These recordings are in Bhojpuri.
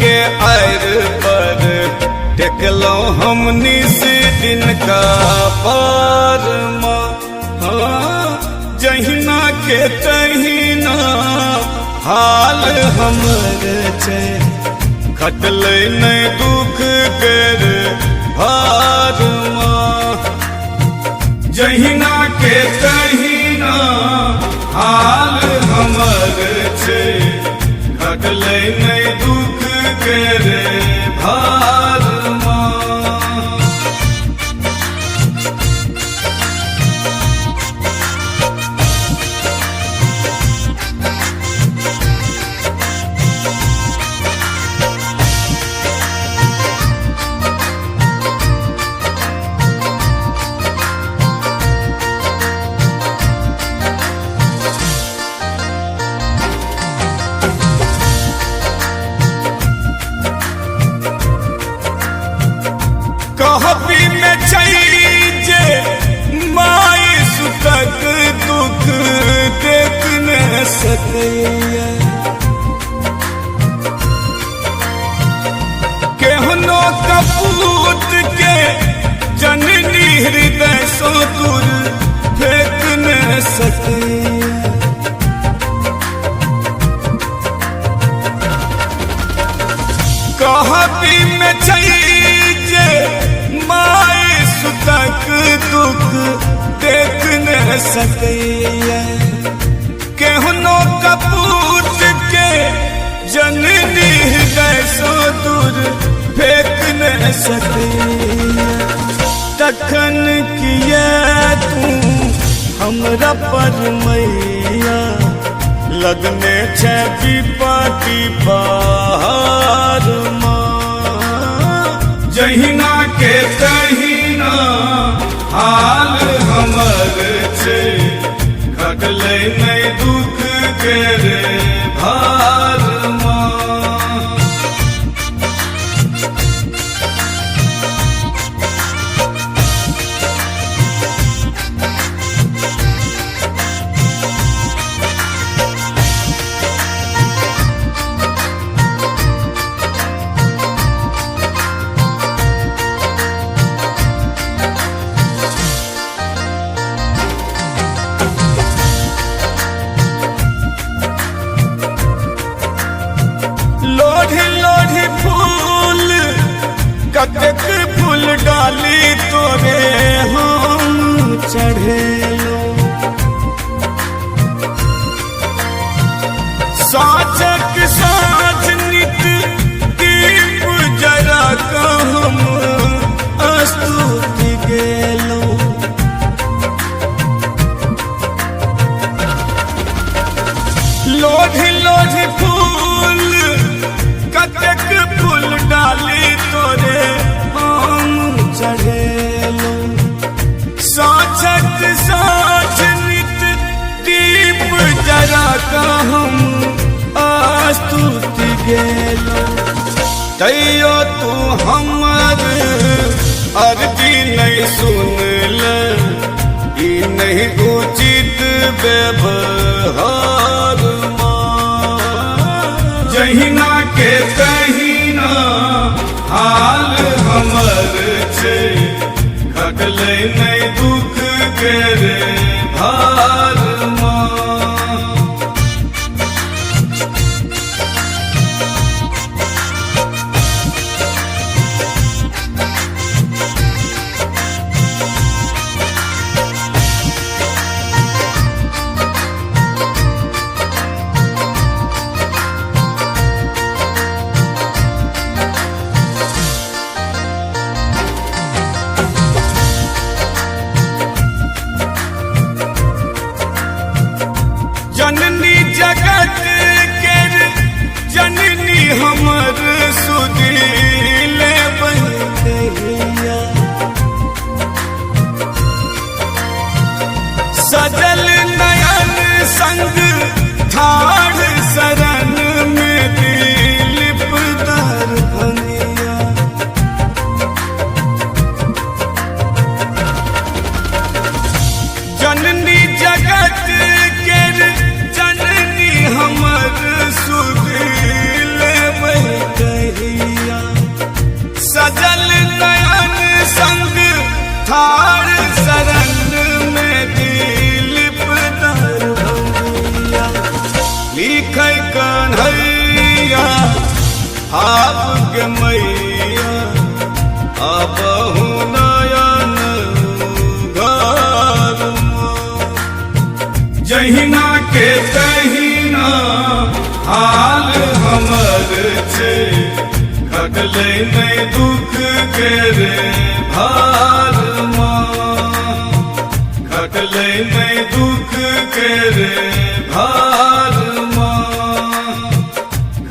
के आयर पर टेकलो हमनी से दिन का पार जहिना के तहिना हाल हमर छै खटल नहीं दुख कर भार जहिना के तहिना हाल हमर छै खटल नहीं दुख कर भार कहबी में चाहिए माई सुतक दुख देख न सके केहनो कपूत के जननी हृदय सो दूर फेंक न सके कहबी में चाहिए माई सुतक दुख देख न सके केहनो कपूत के जननी हृदय सो दूर फेंक न सके तखन किया तू हमरा पर मैया लगने छे विपत्ति पहाड़ जहिना के तहिना हाल हमर छै खटल नहीं दुख कर भार लोढ़ी फूल कतेक फूल डाली तोरे हम चढ़ेलो साँझक साँझ नित दीप जरा हम स्तुति गेलो लोढ़ी फूल कतेक फूल डाली तोरे हम चढ़ेलो साँझक साँझ नित दीप जरा हम स्तुति गेलो तैयो तू हमर अर्जी नहीं सुनल ई नहीं उचित व्यवहार जहिना के तहिना हाल हमर छै खटल नहीं दुख कर भार आपके मैया आबहु नयन घर जहिना के तहिना हाल हमर छे घटले नहीं दुख के रे भार घटले नहीं दुख के रे भार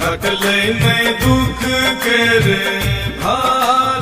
घटले नहीं दुख के रे भार